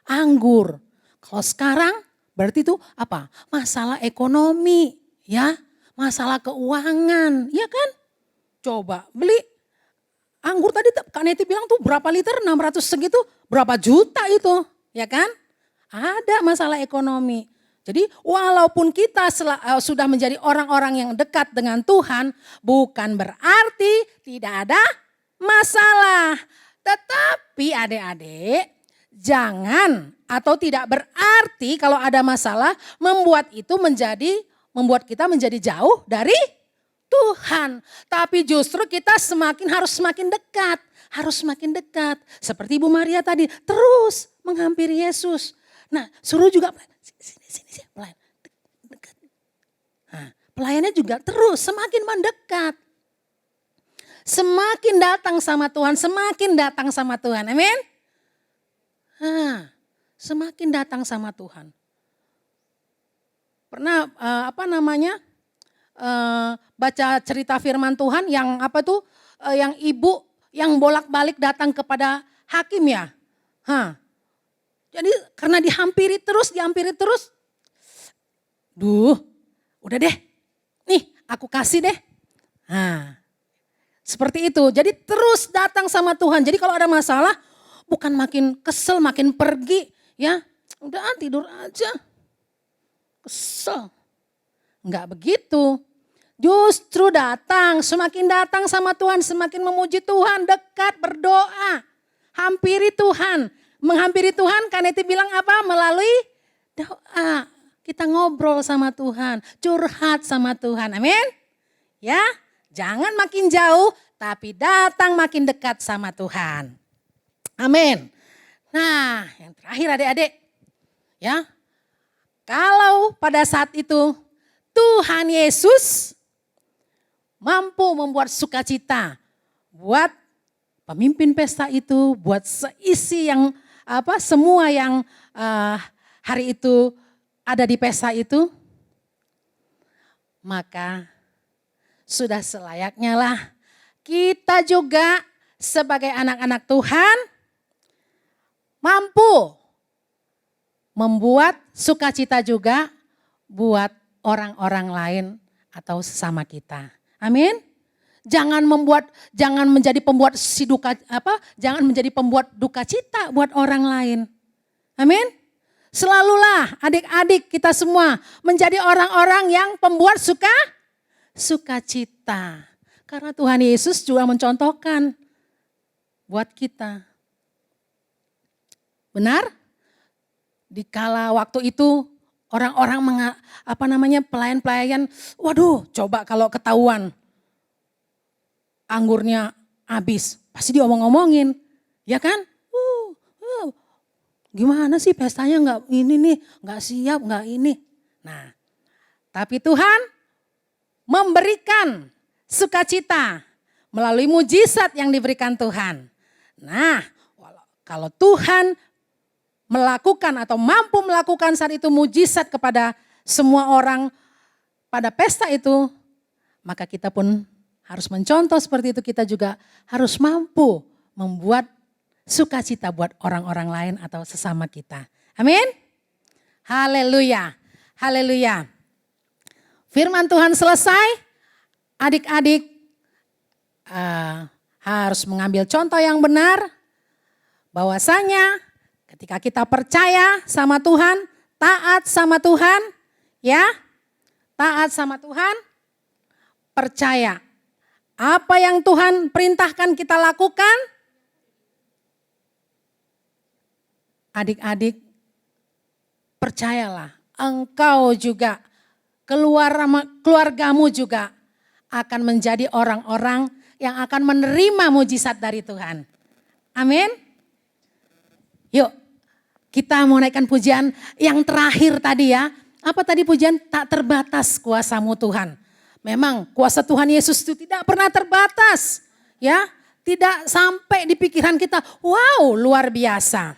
anggur. Kalau sekarang berarti itu apa? Masalah ekonomi, ya. Masalah keuangan, ya kan? Coba beli anggur tadi Kak Neti bilang tuh berapa liter? 600 segitu, berapa juta itu, ya kan? Ada masalah ekonomi. Jadi walaupun kita sudah menjadi orang-orang yang dekat dengan Tuhan, bukan berarti tidak ada masalah. Tetapi adik-adik, jangan atau tidak berarti kalau ada masalah membuat kita menjadi jauh dari Tuhan. Tapi justru kita harus semakin dekat. Harus semakin dekat. Seperti Ibu Maria tadi, terus menghampiri Yesus. Nah, suruh juga, sini, pelayan, dekat. Nah, pelayannya juga terus semakin mendekat. Semakin datang sama Tuhan, semakin datang sama Tuhan. Amin. Nah, semakin datang sama Tuhan. Pernah baca cerita firman Tuhan yang yang ibu yang bolak-balik datang kepada hakim ya. Jadi karena dihampiri terus. Duh, udah deh. Nih, aku kasih deh. Nah, seperti itu. Jadi terus datang sama Tuhan. Jadi kalau ada masalah, bukan makin kesel, makin pergi. Ya, udah tidur aja. Kesel. Enggak begitu. Justru semakin datang sama Tuhan, semakin memuji Tuhan, dekat, berdoa. Hampiri Tuhan. Menghampiri Tuhan, Kaneti bilang apa? Melalui doa. Kita ngobrol sama Tuhan, curhat sama Tuhan. Amin. Ya, jangan makin jauh, tapi datang makin dekat sama Tuhan. Amin. Nah, yang terakhir adik-adik. Ya, kalau pada saat itu Tuhan Yesus mampu membuat sukacita buat pemimpin pesta itu, buat seisi yang semua yang hari itu ada di pesta itu, maka sudah selayaknya lah kita juga sebagai anak-anak Tuhan mampu membuat sukacita juga buat orang-orang lain atau sesama kita. Amin. Jangan menjadi pembuat jangan menjadi pembuat duka cita buat orang lain. Amin. Selalulah adik-adik kita semua menjadi orang-orang yang pembuat sukacita. Karena Tuhan Yesus juga mencontohkan buat kita. Benar? Dikala waktu itu orang-orang pelayan-pelayan, waduh coba kalau ketahuan anggurnya habis, pasti diomong-omongin, ya kan? Gimana sih pestanya nggak ini nih, nggak siap, nggak ini. Nah, tapi Tuhan memberikan sukacita melalui mujizat yang diberikan Tuhan. Nah, kalau Tuhan melakukan atau mampu melakukan saat itu mujizat kepada semua orang pada pesta itu, maka kita pun harus mencontoh seperti itu. Kita juga harus mampu membuat sukacita buat orang-orang lain atau sesama kita. Amin. Haleluya. Haleluya. Firman Tuhan selesai. Adik-adik harus mengambil contoh yang benar. Bahwasanya ketika kita percaya sama Tuhan, taat sama Tuhan, ya. Taat sama Tuhan, percaya. Apa yang Tuhan perintahkan kita lakukan, adik-adik percayalah, engkau juga, keluargamu juga akan menjadi orang-orang yang akan menerima mujizat dari Tuhan. Amin. Yuk, kita mau naikkan pujian yang terakhir tadi ya. Apa tadi pujian? Tak terbatas kuasa-Mu Tuhan. Memang kuasa Tuhan Yesus itu tidak pernah terbatas. Ya, tidak sampai di pikiran kita, wow luar biasa.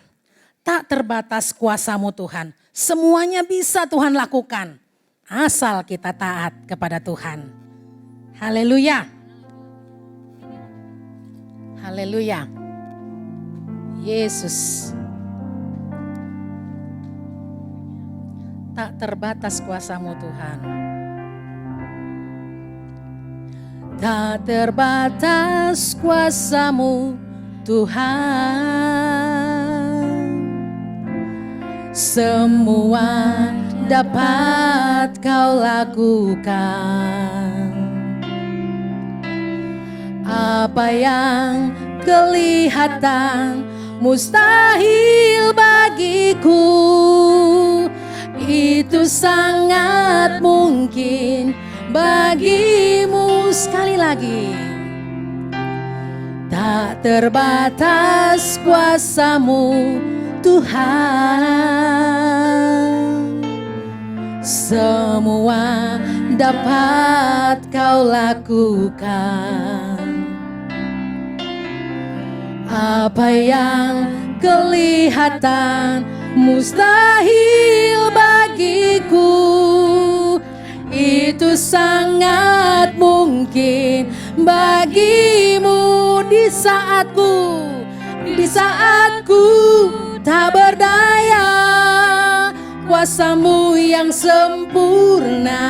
Tak terbatas kuasa-Mu Tuhan. Semuanya bisa Tuhan lakukan. Asal kita taat kepada Tuhan. Haleluya. Haleluya. Yesus. Tak terbatas kuasa-Mu Tuhan. Tak terbatas kuasa-Mu Tuhan. Semua dapat Kau lakukan. Apa yang kelihatan mustahil bagiku, itu sangat mungkin bagimu. Sekali lagi. Tak terbatas kuasa-Mu Tuhan. Semua dapat Kau lakukan. Apa yang kelihatan mustahil bagiku, itu sangat mungkin bagimu. Di saatku tak berdaya, kuasa-Mu yang sempurna.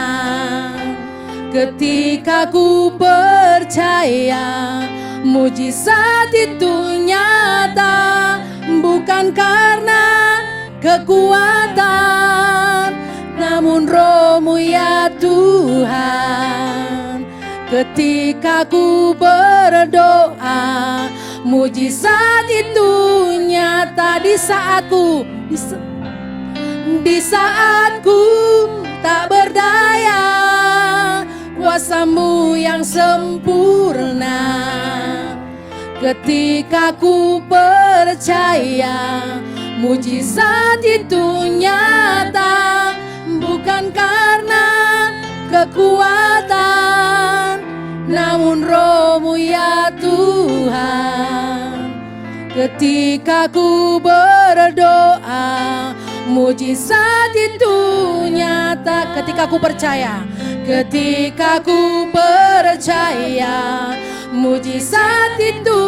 Ketika ku percaya, mujizat itu nyata, bukan karena kekuatan, namun Roh-Mu ya Tuhan. Ketika ku berdoa, mujizat itu nyata di saatku, di saatku tak berdaya, kuasa-Mu yang sempurna. Ketika ku percaya, mujizat itu nyata, bukan karena kekuatan, namun Roh-Mu ya Tuhan. Ketika ku berdoa, mujizat itu nyata. Ketika ku percaya, ketika ku percaya, mujizat itu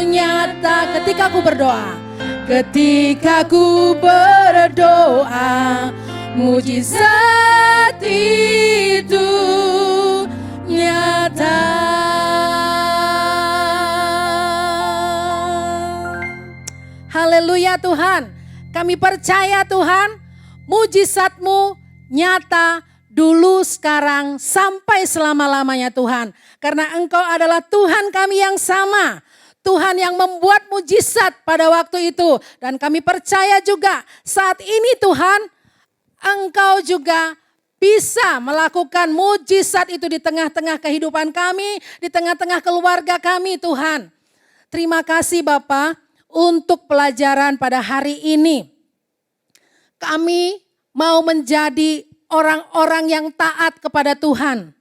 nyata. Ketika ku berdoa, ketika ku berdoa, mujizat itu nyata. Haleluya Tuhan. Kami percaya Tuhan, mujizat-Mu nyata dulu, sekarang, sampai selama-lamanya Tuhan. Karena Engkau adalah Tuhan kami yang sama. Tuhan yang membuat mujizat pada waktu itu. Dan kami percaya juga saat ini Tuhan, Engkau juga bisa melakukan mujizat itu di tengah-tengah kehidupan kami, di tengah-tengah keluarga kami Tuhan. Terima kasih Bapa untuk pelajaran pada hari ini. Kami mau menjadi orang-orang yang taat kepada Tuhan.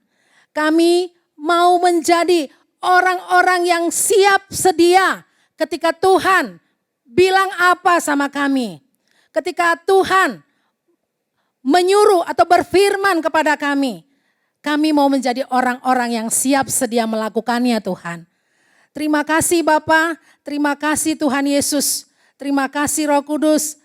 Kami mau menjadi orang-orang yang siap sedia ketika Tuhan bilang apa sama kami. Ketika Tuhan menyuruh atau berfirman kepada kami, kami mau menjadi orang-orang yang siap sedia melakukannya Tuhan. Terima kasih Bapa, terima kasih Tuhan Yesus, terima kasih Roh Kudus.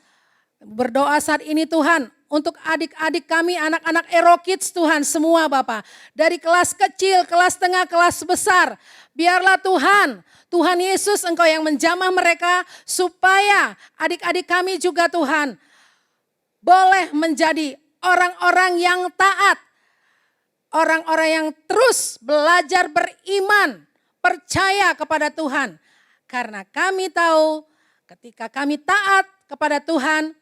Berdoa saat ini Tuhan untuk adik-adik kami, anak-anak Ero Kids Tuhan semua Bapa. Dari kelas kecil, kelas tengah, kelas besar. Biarlah Tuhan, Tuhan Yesus Engkau yang menjamah mereka supaya adik-adik kami juga Tuhan boleh menjadi orang-orang yang taat. Orang-orang yang terus belajar beriman, percaya kepada Tuhan. Karena kami tahu ketika kami taat kepada Tuhan,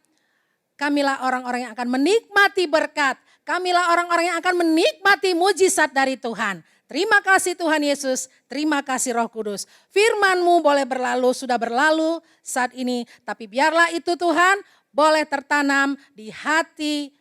kamilah orang-orang yang akan menikmati berkat. Kamilah orang-orang yang akan menikmati mujizat dari Tuhan. Terima kasih Tuhan Yesus, terima kasih Roh Kudus. Firman-Mu boleh berlalu, sudah berlalu saat ini. Tapi biarlah itu Tuhan boleh tertanam di hati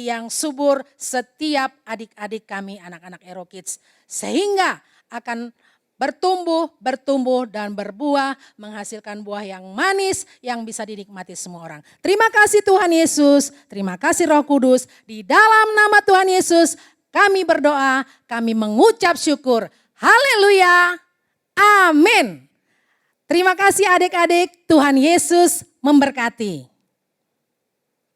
yang subur setiap adik-adik kami anak-anak Ero Kids. Sehingga akan bertumbuh dan berbuah, menghasilkan buah yang manis yang bisa dinikmati semua orang. Terima kasih Tuhan Yesus, terima kasih Roh Kudus. Di dalam nama Tuhan Yesus kami berdoa, kami mengucap syukur. Haleluya, amin. Terima kasih adik-adik, Tuhan Yesus memberkati.